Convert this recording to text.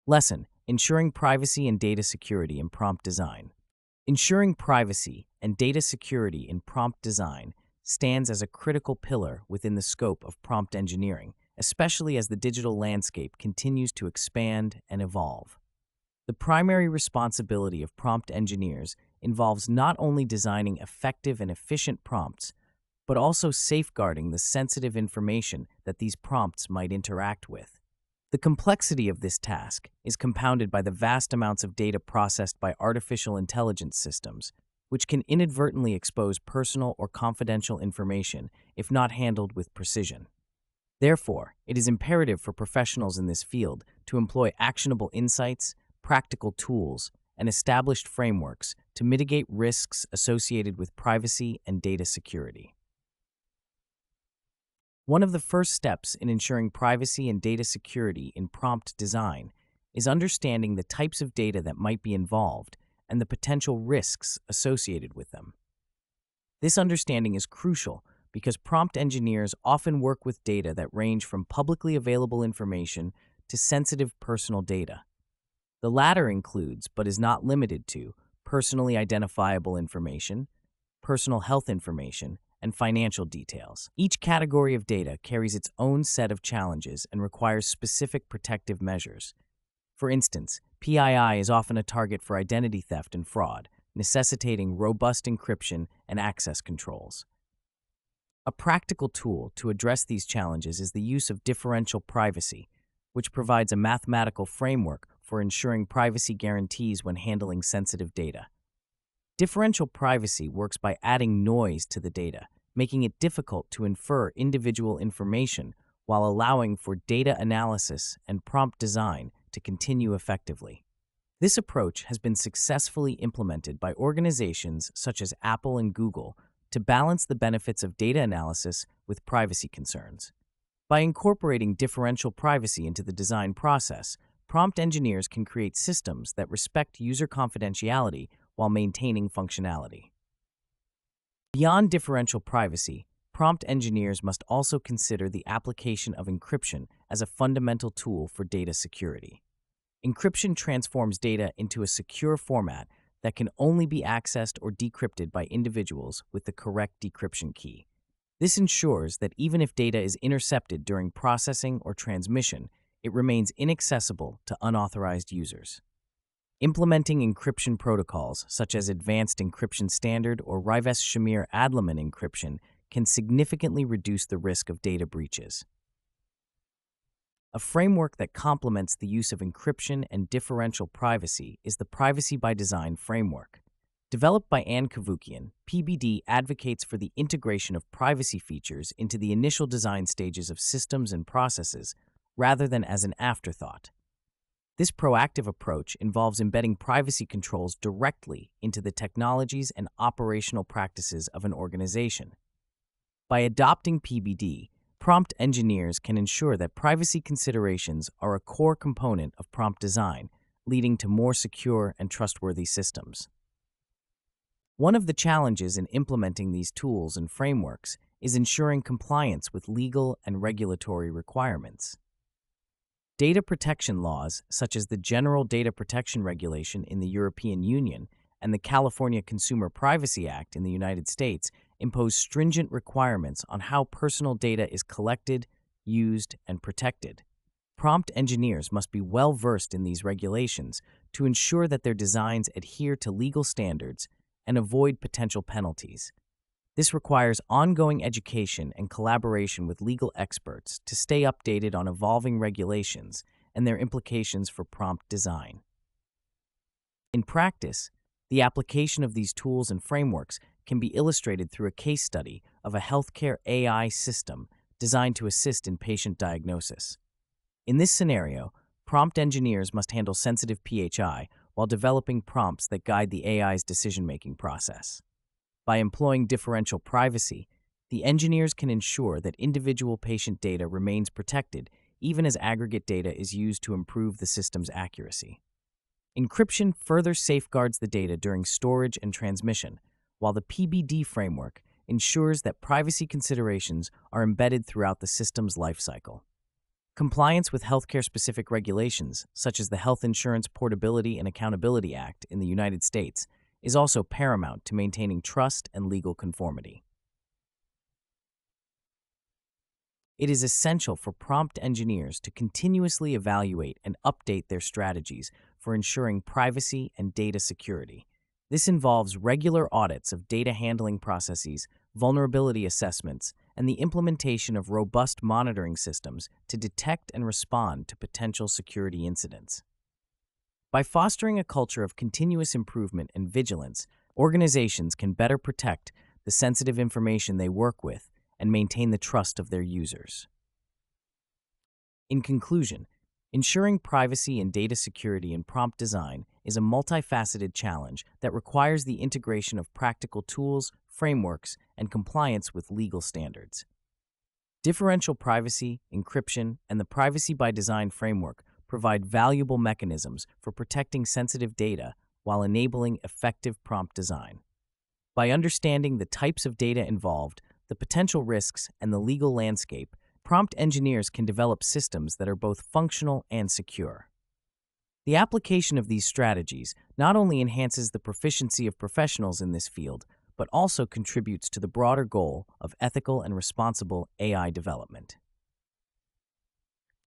Lesson: Ensuring privacy and data security in prompt design. Ensuring privacy and data security in prompt design stands as a critical pillar within the scope of prompt engineering, especially as the digital landscape continues to expand and evolve. The primary responsibility of prompt engineers involves not only designing effective and efficient prompts, but also safeguarding the sensitive information that these prompts might interact with. The complexity of this task is compounded by the vast amounts of data processed by artificial intelligence systems, which can inadvertently expose personal or confidential information if not handled with precision. Therefore, it is imperative for professionals in this field to employ actionable insights, practical tools, and established frameworks to mitigate risks associated with privacy and data security. One of the first steps in ensuring privacy and data security in prompt design is understanding the types of data that might be involved and the potential risks associated with them. This understanding is crucial because prompt engineers often work with data that range from publicly available information to sensitive personal data. The latter includes, but is not limited to, personally identifiable information, personal health information, and financial details. Each category of data carries its own set of challenges and requires specific protective measures. For instance, PII is often a target for identity theft and fraud, necessitating robust encryption and access controls. A practical tool to address these challenges is the use of differential privacy, which provides a mathematical framework for ensuring privacy guarantees when handling sensitive data. Differential privacy works by adding noise to the data, making it difficult to infer individual information while allowing for data analysis and prompt design to continue effectively. This approach has been successfully implemented by organizations such as Apple and Google to balance the benefits of data analysis with privacy concerns. By incorporating differential privacy into the design process, prompt engineers can create systems that respect user confidentiality while maintaining functionality. Beyond differential privacy, prompt engineers must also consider the application of encryption as a fundamental tool for data security. Encryption transforms data into a secure format that can only be accessed or decrypted by individuals with the correct decryption key. This ensures that even if data is intercepted during processing or transmission, it remains inaccessible to unauthorized users. Implementing encryption protocols such as Advanced Encryption Standard or Rives-Shamir-Adleman encryption can significantly reduce the risk of data breaches. A framework that complements the use of encryption and differential privacy is the Privacy by Design framework. Developed by Anne Cavoukian, PBD advocates for the integration of privacy features into the initial design stages of systems and processes rather than as an afterthought. This proactive approach involves embedding privacy controls directly into the technologies and operational practices of an organization. By adopting PBD, prompt engineers can ensure that privacy considerations are a core component of prompt design, leading to more secure and trustworthy systems. One of the challenges in implementing these tools and frameworks is ensuring compliance with legal and regulatory requirements. Data protection laws, such as the General Data Protection Regulation in the European Union and the California Consumer Privacy Act in the United States, impose stringent requirements on how personal data is collected, used, and protected. Prompt engineers must be well versed in these regulations to ensure that their designs adhere to legal standards and avoid potential penalties. This requires ongoing education and collaboration with legal experts to stay updated on evolving regulations and their implications for prompt design. In practice, the application of these tools and frameworks can be illustrated through a case study of a healthcare AI system designed to assist in patient diagnosis. In this scenario, prompt engineers must handle sensitive PHI while developing prompts that guide the AI's decision-making process. By employing differential privacy, the engineers can ensure that individual patient data remains protected even as aggregate data is used to improve the system's accuracy. Encryption further safeguards the data during storage and transmission, while the PBD framework ensures that privacy considerations are embedded throughout the system's lifecycle. Compliance with healthcare-specific regulations, such as the Health Insurance Portability and Accountability Act in the United States, is also paramount to maintaining trust and legal conformity. It is essential for prompt engineers to continuously evaluate and update their strategies for ensuring privacy and data security. This involves regular audits of data handling processes, vulnerability assessments, and the implementation of robust monitoring systems to detect and respond to potential security incidents. By fostering a culture of continuous improvement and vigilance, organizations can better protect the sensitive information they work with and maintain the trust of their users. In conclusion, ensuring privacy and data security in prompt design is a multifaceted challenge that requires the integration of practical tools, frameworks, and compliance with legal standards. Differential privacy, encryption, and the Privacy by Design framework provide valuable mechanisms for protecting sensitive data while enabling effective prompt design. By understanding the types of data involved, the potential risks, and the legal landscape, prompt engineers can develop systems that are both functional and secure. The application of these strategies not only enhances the proficiency of professionals in this field, but also contributes to the broader goal of ethical and responsible AI development.